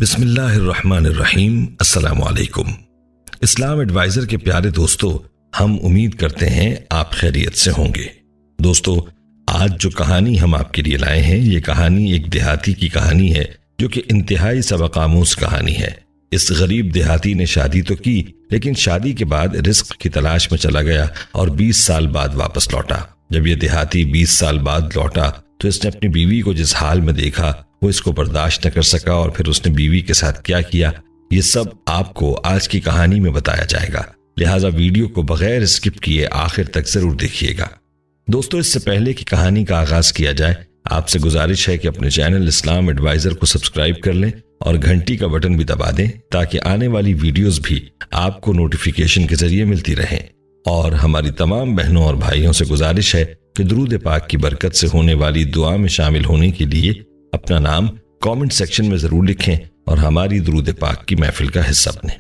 بسم اللہ الرحمن الرحیم۔ السلام علیکم۔ اسلام ایڈوائزر کے پیارے دوستو، ہم امید کرتے ہیں آپ خیریت سے ہوں گے۔ دوستو، آج جو کہانی ہم آپ کے لیے لائے ہیں، یہ کہانی ایک دیہاتی کی کہانی ہے جو کہ انتہائی سبق آموز کہانی ہے۔ اس غریب دیہاتی نے شادی تو کی، لیکن شادی کے بعد رزق کی تلاش میں چلا گیا اور 20 سال بعد واپس لوٹا۔ جب یہ دیہاتی 20 سال بعد لوٹا تو اس نے اپنی بیوی کو جس حال میں دیکھا وہ اس کو برداشت نہ کر سکا، اور پھر اس نے بیوی کے ساتھ کیا کیا یہ سب آپ کو آج کی کہانی میں بتایا جائے گا، لہٰذا ویڈیو کو بغیر اسکپ کیے آخر تک ضرور دیکھیے گا۔ دوستو، اس سے پہلے کہ کہانی کا آغاز کیا جائے، آپ سے گزارش ہے کہ اپنے چینل اسلام ایڈوائزر کو سبسکرائب کر لیں اور گھنٹی کا بٹن بھی دبا دیں تاکہ آنے والی ویڈیوز بھی آپ کو نوٹیفیکیشن کے ذریعے ملتی رہیں۔ اور ہماری تمام بہنوں اور بھائیوں سے گزارش ہے کہ درود پاک کی برکت سے ہونے والی دعا میں شامل ہونے کے لیے اپنا نام کامنٹ سیکشن میں ضرور لکھیں اور ہماری درود پاک کی محفل کا حصہ بنیں۔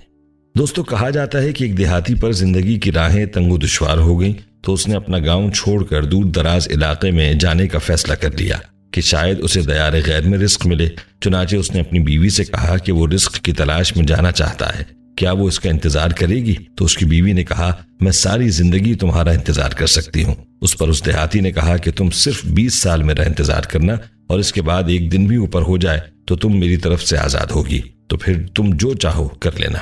دوستو، کہا جاتا ہے کہ ایک دیہاتی پر زندگی کی راہیں تنگ و دشوار ہو گئیں تو اس نے اپنا گاؤں چھوڑ کر دور دراز علاقے میں جانے کا فیصلہ کر لیا کہ شاید اسے دیار غیر میں رزق ملے۔ چنانچہ اس نے اپنی بیوی سے کہا کہ وہ رزق کی تلاش میں جانا چاہتا ہے، کیا وہ اس کا انتظار کرے گی؟ تو اس کی بیوی نے کہا، میں ساری زندگی تمہارا انتظار کر سکتی ہوں۔ اس پر اس دیہاتی نے کہا کہ تم صرف 20 سال میرا انتظار کرنا، اور اس کے بعد ایک دن بھی اوپر ہو جائے تو تم میری طرف سے آزاد ہوگی، تو پھر تم جو چاہو کر لینا۔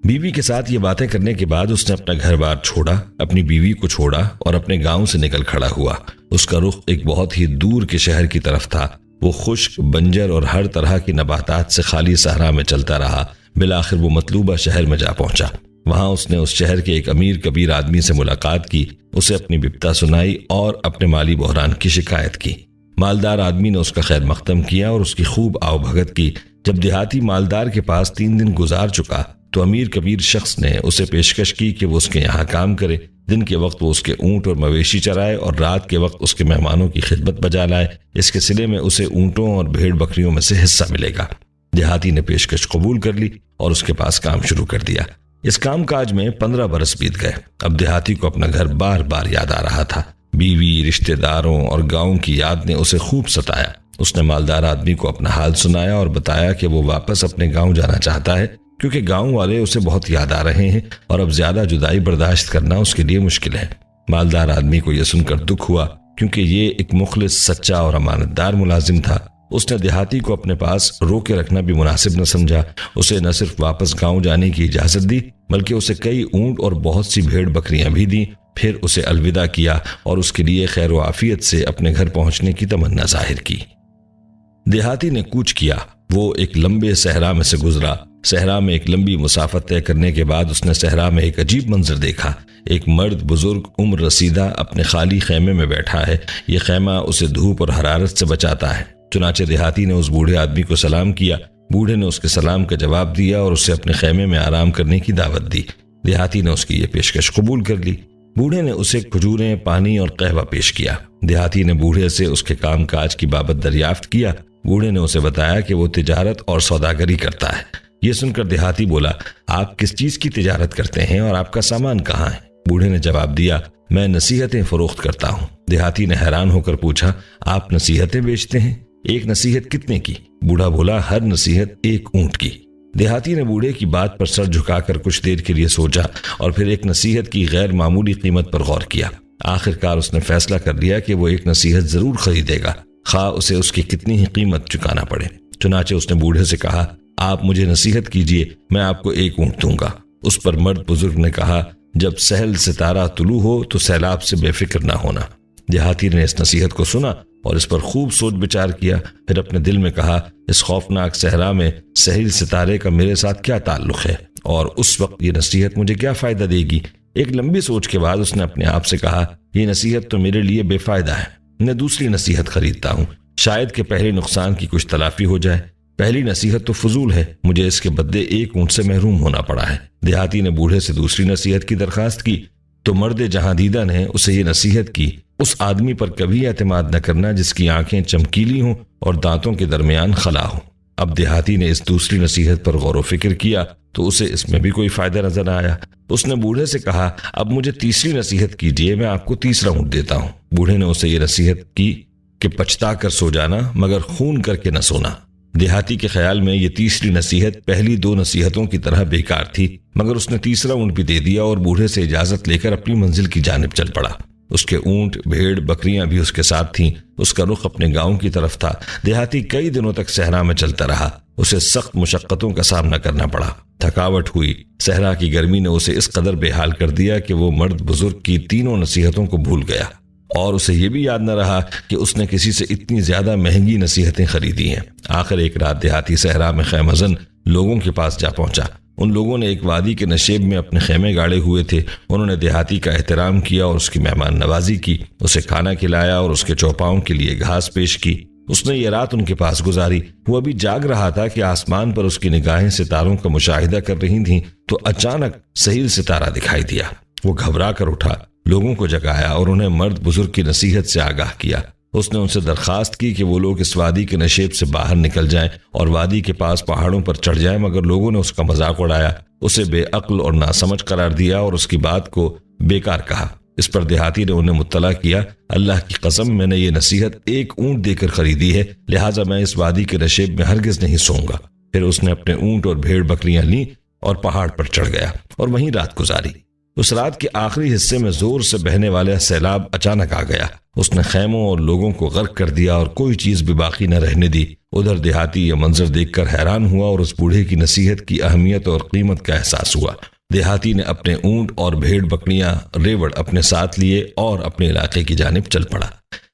بیوی کے ساتھ یہ باتیں کرنے کے بعد اس نے اپنا گھر بار چھوڑا، اپنی بیوی کو چھوڑا اور اپنے گاؤں سے نکل کھڑا ہوا۔ اس کا رخ ایک بہت ہی دور کے شہر کی طرف تھا۔ وہ خشک، بنجر اور ہر طرح کی نباتات سے خالی صحرا میں چلتا رہا۔ بالآخر وہ مطلوبہ شہر میں جا پہنچا۔ وہاں اس نے اس شہر کے ایک امیر کبیر آدمی سے ملاقات کی، اسے اپنی بپتا سنائی اور اپنے مالی بحران کی شکایت کی۔ مالدار آدمی نے اس کا خیر مقدم کیا اور اس کی خوب آؤ بھگت کی۔ جب دیہاتی مالدار کے پاس 3 دن گزار چکا تو امیر کبیر شخص نے اسے پیشکش کی کہ وہ اس کے یہاں کام کرے۔ دن کے وقت وہ اس کے اونٹ اور مویشی چرائے اور رات کے وقت اس کے مہمانوں کی خدمت بجا لائے۔ اس کے صلے میں اسے اونٹوں اور بھیڑ بکریوں میں سے حصہ ملے گا۔ دیہاتی نے پیشکش قبول کر لی اور اس کے پاس کام شروع کر دیا۔ اس کام کاج میں 15 برس بیت گئے۔ اب دیہاتی کو اپنا گھر بار بار یاد آ رہا تھا۔ بیوی، رشتہ داروں اور گاؤں کی یاد نے اسے خوب ستایا۔ اس نے مالدار آدمی کو اپنا حال سنایا اور بتایا کہ وہ واپس اپنے گاؤں جانا چاہتا ہے کیونکہ گاؤں والے اسے بہت یاد آ رہے ہیں اور اب زیادہ جدائی برداشت کرنا اس کے لیے مشکل ہے۔ مالدار آدمی کو یہ سن کر دکھ ہوا کیونکہ یہ ایک مخلص، سچا اور امانت دار ملازم تھا۔ اس نے دیہاتی کو اپنے پاس روکے رکھنا بھی مناسب نہ سمجھا۔ اسے نہ صرف واپس گاؤں جانے کی اجازت دی بلکہ اسے کئی اونٹ اور بہت سی بھیڑ بکریاں بھی دیں۔ پھر اسے الوداع کیا اور اس کے لیے خیر و عافیت سے اپنے گھر پہنچنے کی تمنا ظاہر کی۔ دیہاتی نے کوچ کیا۔ وہ ایک لمبے صحرا میں سے گزرا۔ صحرا میں ایک لمبی مسافت طے کرنے کے بعد اس نے صحرا میں ایک عجیب منظر دیکھا۔ ایک مرد بزرگ عمر رسیدہ اپنے خالی خیمے میں بیٹھا ہے۔ یہ خیمہ اسے دھوپ اور حرارت سے بچاتا ہے۔ چنانچہ دیہاتی نے اس بوڑھے آدمی کو سلام کیا۔ بوڑھے نے اس کے سلام کا جواب دیا اور اسے اپنے خیمے میں آرام کرنے کی دعوت دی۔ دیہاتی نے اس کی یہ پیشکش قبول کر لی۔ بوڑھے نے اسے کھجوریں، پانی اور قہوہ پیش کیا۔ دیہاتی نے بوڑھے سے اس کے کام کاج کی بابت دریافت کیا۔ بوڑھے نے اسے بتایا کہ وہ تجارت اور سوداگری کرتا ہے۔ یہ سن کر دیہاتی بولا، آپ کس چیز کی تجارت کرتے ہیں اور آپ کا سامان کہاں ہے؟ بوڑھے نے جواب دیا، میں نصیحتیں فروخت کرتا ہوں۔ دیہاتی نے حیران ہو کر پوچھا، آپ نصیحتیں بیچتے ہیں؟ ایک نصیحت کتنے کی؟ بوڑھا بولا، ہر نصیحت 1 اونٹ کی۔ دیہاتی نے بوڑھے کی بات پر سر جھکا کر کچھ دیر کے لیے سوچا اور پھر ایک نصیحت کی غیر معمولی قیمت پر غور کیا۔ آخرکار اس نے فیصلہ کر لیا کہ وہ ایک نصیحت ضرور خریدے گا، خواہ اسے اس کی کتنی ہی قیمت چکانا پڑے۔ چنانچہ اس نے بوڑھے سے کہا، آپ مجھے نصیحت کیجئے، میں آپ کو 1 اونٹ دوں گا۔ اس پر مرد بزرگ نے کہا، جب سہل ستارہ طلوع ہو تو سیلاب سے بے فکر نہ ہونا۔ دیہاتی نے اس نصیحت کو سنا اور اس پر خوب سوچ بچار کیا۔ پھر اپنے دل میں کہا، اس خوفناک صحرا میں سہیل ستارے کا میرے ساتھ کیا تعلق ہے اور اس وقت یہ نصیحت مجھے کیا فائدہ دے گی؟ ایک لمبی سوچ کے بعد اس نے اپنے آپ سے کہا، یہ نصیحت تو میرے لیے بے فائدہ ہے، میں دوسری نصیحت خریدتا ہوں، شاید کہ پہلے نقصان کی کچھ تلافی ہو جائے۔ پہلی نصیحت تو فضول ہے، مجھے اس کے بدلے 1 اونٹ سے محروم ہونا پڑا ہے۔ دیہاتی نے بوڑھے سے دوسری نصیحت کی درخواست کی تو مرد جہاں دیدہ نے اسے یہ نصیحت کی، اس آدمی پر کبھی اعتماد نہ کرنا جس کی آنکھیں چمکیلی ہوں اور دانتوں کے درمیان خلا ہو۔ اب دیہاتی نے اس دوسری نصیحت پر غور و فکر کیا تو اسے اس میں بھی کوئی فائدہ نظر نہ آیا۔ اس نے بوڑھے سے کہا، اب مجھے تیسری نصیحت کیجیے، میں آپ کو 3 اونٹ دیتا ہوں۔ بوڑھے نے اسے یہ نصیحت کی کہ پچھتا کر سو جانا مگر خون کر کے نہ سونا۔ دیہاتی کے خیال میں یہ تیسری نصیحت پہلی 2 نصیحتوں کی طرح بیکار تھی، مگر اس نے تیسرا اونٹ بھی دے دیا اور بوڑھے سے اجازت لے کر اپنی منزل کی جانب چل پڑا۔ اس کے اونٹ، بھیڑ، بکریاں بھی اس کے ساتھ تھیں۔ اس کا رخ اپنے گاؤں کی طرف تھا۔ دیہاتی کئی دنوں تک صحرا میں چلتا رہا۔ اسے سخت مشقتوں کا سامنا کرنا پڑا، تھکاوٹ ہوئی۔ صحرا کی گرمی نے اسے اس قدر بے حال کر دیا کہ وہ مرد بزرگ کی تینوں نصیحتوں کو بھول گیا، اور اسے یہ بھی یاد نہ رہا کہ اس نے کسی سے اتنی زیادہ مہنگی نصیحتیں خریدی ہیں۔ آخر ایک رات دیہاتی صحرا میں خیمہ زن لوگوں کے پاس جا پہنچا۔ ان لوگوں نے ایک وادی کے نشیب میں اپنے خیمے گاڑے ہوئے تھے۔ انہوں نے دیہاتی کا احترام کیا اور اس کی مہمان نوازی کی، اسے کھانا کھلایا اور اس کے چوپاؤں کے لیے گھاس پیش کی۔ اس نے یہ رات ان کے پاس گزاری۔ وہ ابھی جاگ رہا تھا کہ آسمان پر اس کی نگاہیں ستاروں کا مشاہدہ کر رہی تھیں تو اچانک سہیل ستارہ دکھائی دیا۔ وہ گھبرا کر اٹھا، لوگوں کو جگایا اور انہیں مرد بزرگ کی نصیحت سے آگاہ کیا۔ اس نے ان سے درخواست کی کہ وہ لوگ اس وادی کے نشیب سے باہر نکل جائیں اور وادی کے پاس پہاڑوں پر چڑھ جائیں، مگر لوگوں نے اس کا مذاق اڑایا، اسے بے عقل اور ناسمجھ قرار دیا اور اس کی بات کو بیکار کہا۔ اس پر دیہاتی نے انہیں مطلع کیا، اللہ کی قسم میں نے یہ نصیحت 1 اونٹ دے کر خریدی ہے، لہٰذا میں اس وادی کے نشیب میں ہرگز نہیں سوؤں گا۔ پھر اس نے اپنے اونٹ اور بھیڑ بکریاں لیں اور پہاڑ پر چڑھ گیا اور وہیں رات گزاری۔ اس رات کے آخری حصے میں زور سے بہنے والا سیلاب اچانک آ گیا۔ اس نے خیموں اور لوگوں کو غرق کر دیا اور کوئی چیز بھی باقی نہ رہنے دی۔ ادھر دیہاتی یہ منظر دیکھ کر حیران ہوا اور اس بوڑھے کی نصیحت کی اہمیت اور قیمت کا احساس ہوا۔ دیہاتی نے اپنے اونٹ اور بھیڑ بکریاں ریوڑ اپنے ساتھ لیے اور اپنے علاقے کی جانب چل پڑا۔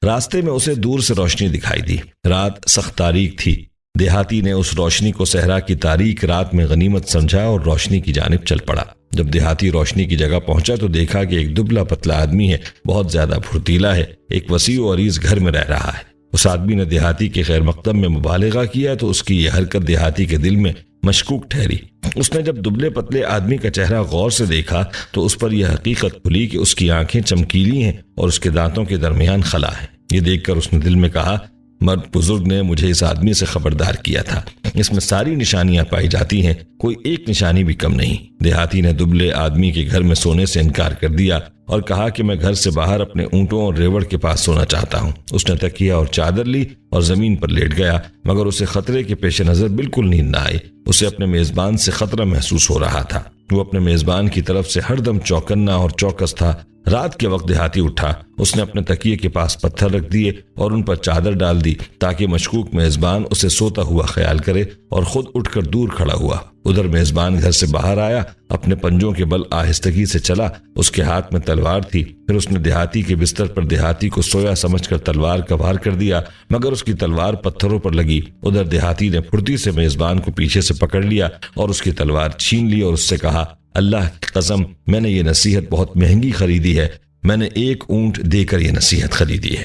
راستے میں اسے دور سے روشنی دکھائی دی۔ رات سخت تاریک تھی۔ دیہاتی نے اس روشنی کو صحرا کی تاریک رات میں غنیمت سمجھا اور روشنی کی جانب چل پڑا۔ جب دیہاتی روشنی کی جگہ پہنچا تو دیکھا کہ ایک دبلا پتلا آدمی ہے، بہت زیادہ پھرتیلا ہے، ایک وسیع و عریض گھر میں رہ رہا ہے۔ اس آدمی نے دیہاتی کے خیر مقدم میں مبالغہ کیا تو اس کی یہ حرکت دیہاتی کے دل میں مشکوک ٹھہری۔ اس نے جب دبلے پتلے آدمی کا چہرہ غور سے دیکھا تو اس پر یہ حقیقت کھلی کہ اس کی آنکھیں چمکیلی ہیں اور اس کے دانتوں کے درمیان خلا ہے۔ یہ دیکھ کر اس نے دل میں کہا، مرد بزرگ نے مجھے اس آدمی سے خبردار کیا تھا، اس میں ساری نشانیاں پائی جاتی ہیں، کوئی ایک نشانی بھی کم نہیں۔ دیہاتی نے دبلے آدمی کے گھر میں سونے سے انکار کر دیا اور کہا کہ میں گھر سے باہر اپنے اونٹوں اور ریوڑ کے پاس سونا چاہتا ہوں۔ اس نے تکیہ اور چادر لی اور زمین پر لیٹ گیا، مگر اسے خطرے کے پیش نظر بالکل نیند نہ آئی۔ اسے اپنے میزبان سے خطرہ محسوس ہو رہا تھا۔ وہ اپنے میزبان کی طرف سے ہر دم چوکنا اور چوکس تھا۔ رات کے وقت دیہاتی اٹھا، اس نے اپنے تکیے کے پاس پتھر رکھ دیے اور ان پر چادر ڈال دی تاکہ مشکوک میزبان اسے سوتا ہوا خیال کرے، اور خود اٹھ کر دور کھڑا ہوا۔ ادھر میزبان گھر سے باہر آیا، اپنے پنجوں کے بل آہستگی سے چلا، اس کے ہاتھ میں تلوار تھی۔ پھر اس نے دیہاتی کے بستر پر دیہاتی کو سویا سمجھ کر تلوار کا وار کر دیا، مگر اس کی تلوار پتھروں پر لگی۔ ادھر دیہاتی نے پھرتی سے میزبان کو پیچھے سے پکڑ لیا اور اس کی تلوار چھین لی اور اس سے کہا، اللہ کی قسم میں نے یہ نصیحت بہت مہنگی خریدی ہے، میں نے 1 اونٹ دے کر یہ نصیحت خریدی ہے۔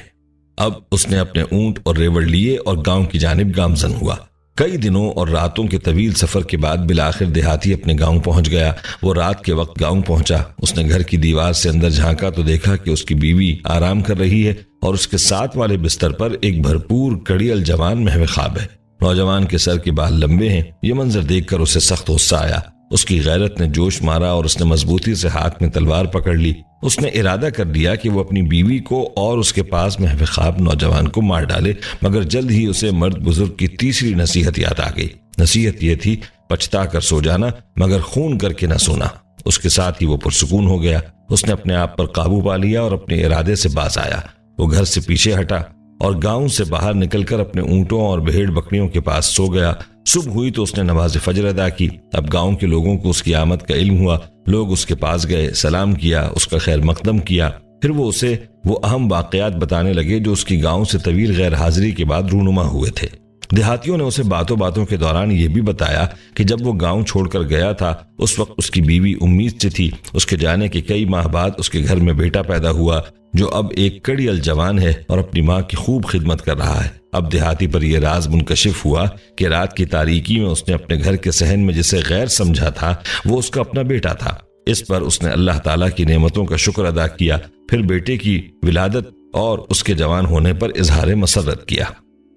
اب اس نے اپنے اونٹ اور ریوڑ لیے اور گاؤں کی جانب گامزن ہوا۔ کئی دنوں اور راتوں کے طویل سفر کے بعد بالآخر دیہاتی اپنے گاؤں پہنچ گیا۔ وہ رات کے وقت گاؤں پہنچا۔ اس نے گھر کی دیوار سے اندر جھانکا تو دیکھا کہ اس کی بیوی آرام کر رہی ہے اور اس کے ساتھ والے بستر پر ایک بھرپور کڑیل جوان محو خواب ہے۔ نوجوان کے سر کے بال لمبے ہیں۔ یہ منظر دیکھ کر اسے سخت غصہ آیا۔ اس کی غیرت نے جوش مارا اور اس نے مضبوطی سے ہاتھ میں تلوار پکڑ لی۔ اس نے ارادہ کر لیا کہ وہ اپنی بیوی کو اور اس کے پاس محو خواب نوجوان کو مار ڈالے، مگر جلد ہی اسے مرد بزرگ کی تیسری نصیحت یاد آ گئی۔ نصیحت یہ تھی، پچھتا کر سو جانا مگر خون کر کے نہ سونا۔ اس کے ساتھ ہی وہ پرسکون ہو گیا۔ اس نے اپنے آپ پر قابو پا لیا اور اپنے ارادے سے باز آیا۔ وہ گھر سے پیچھے ہٹا اور گاؤں سے باہر نکل کر اپنے اونٹوں اور بھیڑ بکریوں کے پاس سو گیا۔ صبح ہوئی تو اس نے نماز فجر ادا کی۔ اب گاؤں کے لوگوں کو اس کی آمد کا علم ہوا۔ لوگ اس کے پاس گئے، سلام کیا، اس کا خیر مقدم کیا۔ پھر وہ اسے وہ اہم واقعات بتانے لگے جو اس کی گاؤں سے طویل غیر حاضری کے بعد رونما ہوئے تھے۔ دیہاتیوں نے اسے باتوں باتوں کے دوران یہ بھی بتایا کہ جب وہ گاؤں چھوڑ کر گیا تھا اس وقت اس کی بیوی امید سے تھی۔ اس کے جانے کے کئی ماہ بعد اس کے گھر میں بیٹا پیدا ہوا جو اب ایک کڑیل جوان ہے اور اپنی ماں کی خوب خدمت کر رہا ہے۔ اب دیہاتی پر یہ راز منکشف ہوا کہ رات کی تاریکی میں اس نے اپنے گھر کے صحن میں جسے غیر سمجھا تھا وہ اس کا اپنا بیٹا تھا۔ اس پر اس نے اللہ تعالیٰ کی نعمتوں کا شکر ادا کیا، پھر بیٹے کی ولادت اور اس کے جوان ہونے پر اظہار مسرت کیا۔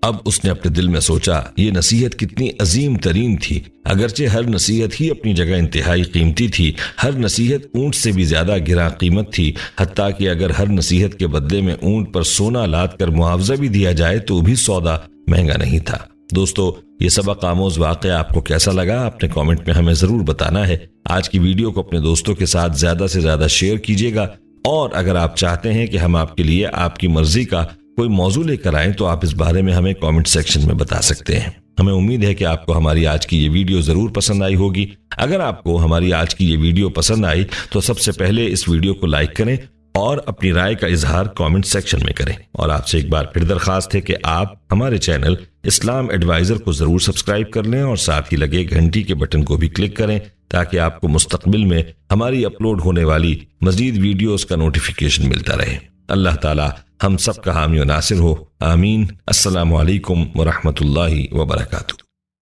اب اس نے اپنے دل میں سوچا یہ نصیحت کتنی عظیم ترین تھی۔ اگرچہ ہر نصیحت ہی اپنی جگہ انتہائی قیمتی تھی، ہر نصیحت اونٹ سے بھی زیادہ گراں قیمت تھی، حتیٰ کہ اگر ہر نصیحت کے بدلے میں اونٹ پر سونا لاد کر معاوضہ بھی دیا جائے تو بھی سودا مہنگا نہیں تھا۔ دوستو یہ سبق آموز واقعہ آپ کو کیسا لگا اپنے کامنٹ میں ہمیں ضرور بتانا ہے۔ آج کی ویڈیو کو اپنے دوستوں کے ساتھ زیادہ سے زیادہ شیئر کیجیے گا، اور اگر آپ چاہتے ہیں کہ ہم آپ کے لیے آپ کی مرضی کا کوئی موضوع لے کر آئیں تو آپ اس بارے میں ہمیں کامنٹ سیکشن میں بتا سکتے ہیں۔ ہمیں امید ہے کہ آپ کو ہماری آج کی یہ ویڈیو ضرور پسند آئی ہوگی۔ اگر آپ کو ہماری آج کی یہ ویڈیو پسند آئی تو سب سے پہلے اس ویڈیو کو لائک کریں اور اپنی رائے کا اظہار کامنٹ سیکشن میں کریں، اور آپ سے ایک بار پھر درخواست ہے کہ آپ ہمارے چینل اسلام ایڈوائزر کو ضرور سبسکرائب کر لیں اور ساتھ ہی لگے گھنٹی کے بٹن کو بھی کلک کریں تاکہ آپ کو مستقبل میں ہماری اپلوڈ ہونے والی مزید ویڈیوز کا نوٹیفیکیشن ملتا رہے۔ اللہ تعالی ہم سب کا حامی و ناصر ہو، آمین۔ السلام علیکم ورحمۃ اللہ وبرکاتہ۔